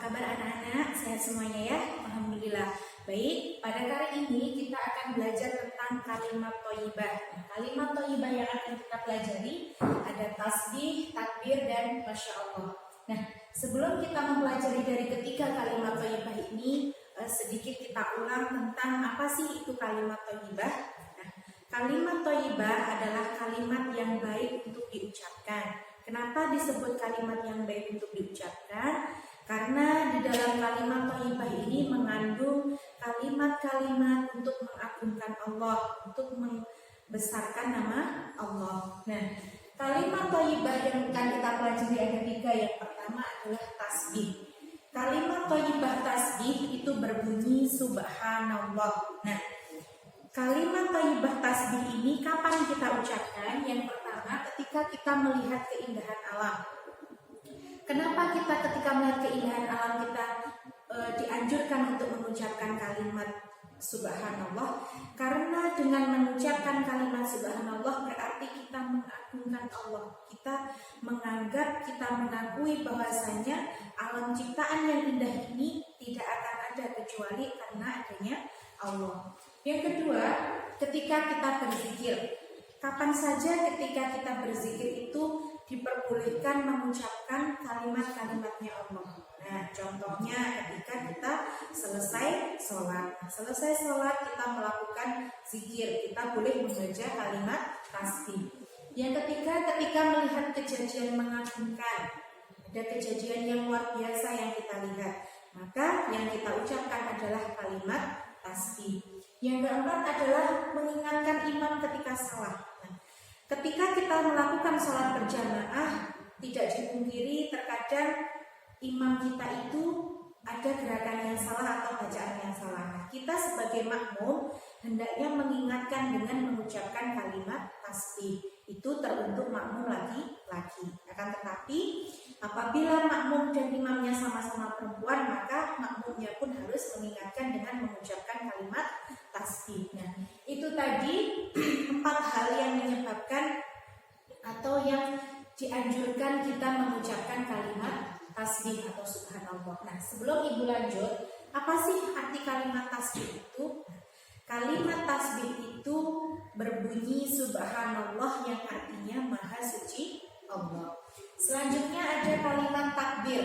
kabar anak-anak? Sehat semuanya ya? Alhamdulillah. Baik, pada kali ini kita akan belajar tentang kalimat thayyibah. Kalimat thayyibah yang akan kita pelajari ada tasbih, takbir, dan masya Allah. Nah, sebelum kita mempelajari dari ketiga kalimat thayyibah ini, sedikit kita ulang tentang apa sih itu kalimat thayyibah. Nah, kalimat thayyibah adalah kalimat yang baik untuk diucapkan. Kenapa disebut kalimat yang baik untuk diucapkan? Karena di dalam kalimat thayyibah ini mengandung kalimat-kalimat untuk mengagungkan Allah, untuk membesarkan nama Allah. Nah, kalimat thayyibah yang akan kita pelajari ada tiga. Yang pertama adalah tasbih. Kalimat thayyibah tasbih itu berbunyi subhanallah. Nah, kalimat thayyibah tasbih ini kapan kita ucapkan? Yang pertama ketika kita melihat keindahan alam. Kenapa kita ketika melihat keindahan alam kita dianjurkan untuk mengucapkan kalimat subhanallah? Karena dengan mengucapkan kalimat subhanallah berarti kita mengagungkan Allah. Kita menganggap, kita mengakui bahwasanya alam ciptaan yang indah ini tidak akan ada kecuali karena adanya Allah. Yang kedua, ketika kita berzikir. Kapan saja ketika kita berzikir itu diperbolehkan mengucapkan kalimat-kalimatnya Allah. Nah, contohnya ketika kita selesai sholat. Selesai sholat kita melakukan zikir, kita boleh membaca kalimat tasbih. Yang ketiga, ketika melihat kejadian mengagumkan, ada kejadian yang luar biasa yang kita lihat, maka yang kita ucapkan adalah kalimat tasbih. Yang keempat adalah mengingatkan imam ketika salah. Nah, ketika kita melakukan sholat berjamaah, tidak dipungkiri terkadang imam kita itu ada gerakan yang salah atau bacaan yang salah. Nah, kita sebagai makmum hendaknya mengingatkan dengan mengucapkan kalimat tasbih. Itu teruntuk makmum laki-laki. Akan tetapi apabila makmum dan imamnya sama-sama perempuan, maka makmumnya pun harus mengingatkan dengan mengucapkan kalimat tasbih. Nah, itu tadi 4 hal yang menyebabkan atau yang dianjurkan kita mengucapkan kalimat tasbih atau subhanallah. Nah, sebelum Ibu lanjut, apa sih arti kalimat tasbih itu? Kalimat tasbih itu berbunyi subhanallah yang artinya maha suci Allah. Selanjutnya ada kalimat takbir.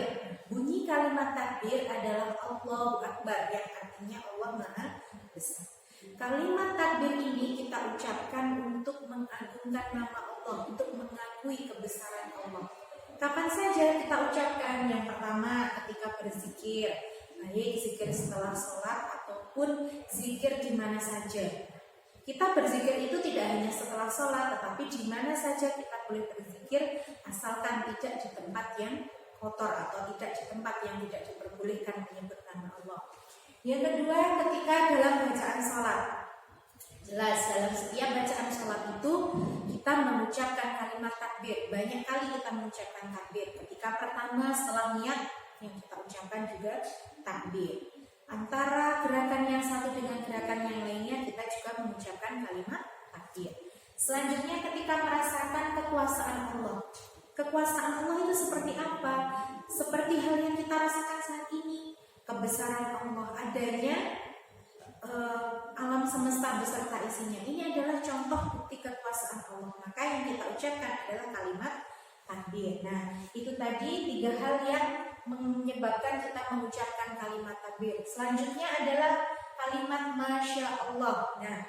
Bunyi kalimat takbir adalah Allahu Akbar yang artinya Allah maha besar. Kalimat takbir ini kita ucapkan untuk mengagungkan nama Allah, untuk mengakui kebesaran Allah. Kapan saja kita ucapkan? Yang pertama ketika berzikir, baik zikir setelah sholat ataupun zikir di mana saja. Kita berzikir itu tidak hanya setelah sholat, tetapi di mana saja kita boleh berzikir asalkan tidak di tempat yang kotor atau tidak di tempat yang tidak diperbolehkan menyebut nama Allah. Yang kedua, ketika dalam bacaan sholat. Jelas dalam setiap bacaan sholat itu kita mengucapkan kalimat takbir. Banyak kali kita mengucapkan takbir. Ketika pertama setelah niat yang kita ucapkan juga takbir. Antara gerakan yang satu dengan gerakan yang lainnya kita juga mengucapkan kalimat takbir. Selanjutnya ketika merasakan kekuasaan Allah. Kekuasaan Allah itu seperti apa? Seperti hal yang kita rasakan saat ini. Kebesaran Allah, adanya alam semesta beserta isinya. Ini adalah contoh bukti kekuasaan Allah. Maka yang kita ucapkan adalah kalimat takbir. Nah, itu tadi 3 hal yang menyebabkan kita mengucapkan kalimat takbir. Selanjutnya adalah kalimat masya Allah. Nah,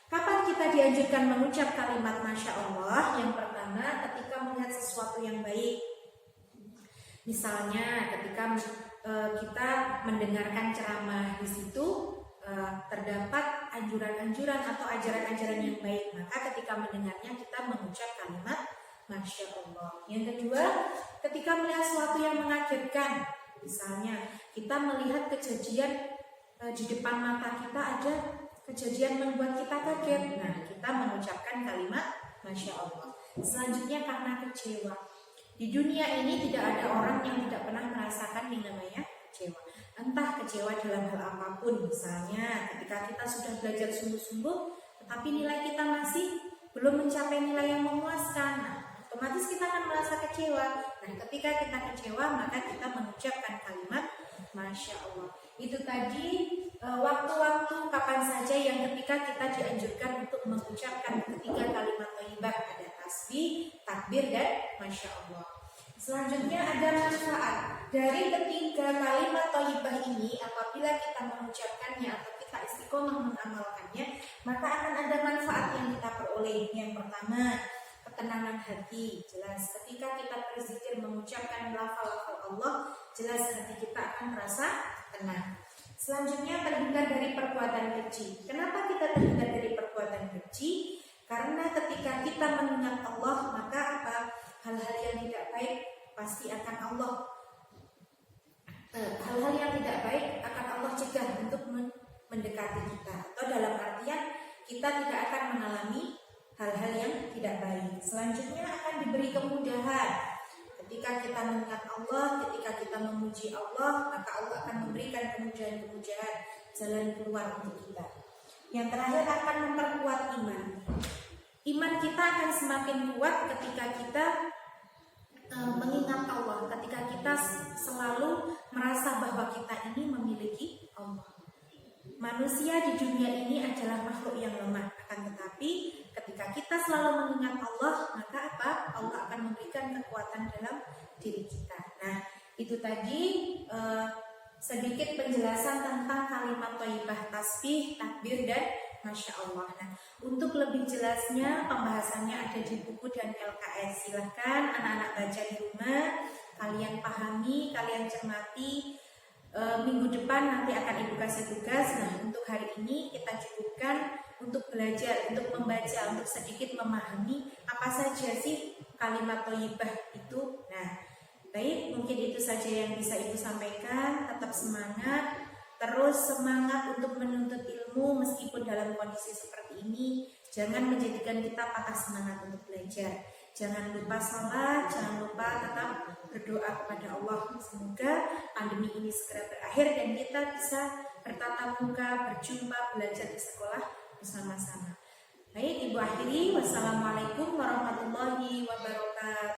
kapan kita dianjurkan mengucap kalimat masya Allah? Yang pertama ketika melihat sesuatu yang baik. Misalnya ketika kita mendengarkan ceramah, di situ terdapat anjuran-anjuran atau ajaran-ajaran yang baik, maka ketika mendengarnya kita mengucap kalimat masya Allah. Yang kedua, ketika melihat sesuatu yang mengagetkan, misalnya kita melihat kejadian di depan mata kita ada kejadian membuat kita kaget, nah kita mengucapkan kalimat masya Allah. Selanjutnya karena kecewa. Di dunia ini tidak ada orang yang tidak pernah merasakan yang namanya kecewa. Entah kecewa dalam hal apapun, misalnya ketika kita sudah belajar sungguh-sungguh, tetapi nilai kita masih belum mencapai nilai yang memuaskan, nah, otomatis kita akan merasa kecewa. Nah, ketika kita kecewa, maka kita mengucapkan kalimat Masya Allah. Itu tadi waktu-waktu kapan saja yang ketika kita dianjurkan untuk mengucapkan ketiga kalimat thayyibah, ada tasbih, takbir, dan Masya Allah. Selanjutnya ada manfaat dari ketiga kalimat thayyibah ini. Apabila kita mengucapkannya atau kita istiqomah mengamalkannya, maka akan ada manfaat yang kita peroleh. Yang pertama, ketenangan hati. Jelas ketika kita berzikir mengucapkan lafal-lafal Allah, jelas hati kita akan merasa tenang. Selanjutnya, terhindar dari perbuatan keji. Kenapa kita terhindar dari perbuatan keji? Karena ketika kita mengingat Allah, maka apa? Hal-hal yang tidak baik pasti akan Allah hal-hal yang tidak baik akan Allah cegah untuk mendekati kita, atau dalam artian kita tidak akan mengalami hal-hal yang tidak baik. Selanjutnya akan diberi kemudahan. Ketika kita mengingat Allah, ketika kita memuji Allah, maka Allah akan memberikan kemudahan-kemudahan jalan keluar untuk kita. Yang terakhir akan memperkuat iman. Iman kita akan semakin kuat ketika kita mengingat Allah, ketika kita selalu merasa bahwa kita ini memiliki Allah. Manusia di dunia ini adalah makhluk yang lemah, akan tetapi ketika kita selalu mengingat Allah, maka apa? Allah akan memberikan kekuatan dalam diri kita. Nah, itu tadi sedikit penjelasan tentang kalimat thayyibah, tasbih, takbir, dan Masya Allah. Nah, untuk lebih jelasnya pembahasannya ada di buku dan LKS. Silahkan anak-anak baca di rumah, kalian pahami, kalian cermati. Minggu depan nanti akan Ibu kasih tugas. Nah, untuk hari ini kita cukupkan untuk belajar, untuk membaca, untuk sedikit memahami apa saja sih kalimat thayyibah itu. Nah, baik, mungkin itu saja yang bisa Ibu sampaikan. Tetap semangat, terus semangat untuk menuntut ilmu meskipun dalam kondisi seperti ini. Jangan menjadikan kita patah semangat untuk belajar. Jangan lupa sholat, jangan lupa tetap berdoa kepada Allah. Semoga pandemi ini segera berakhir dan kita bisa bertatap muka, berjumpa, belajar di sekolah bersama-sama. Baik, Ibu akhiri. Wassalamualaikum warahmatullahi wabarakatuh.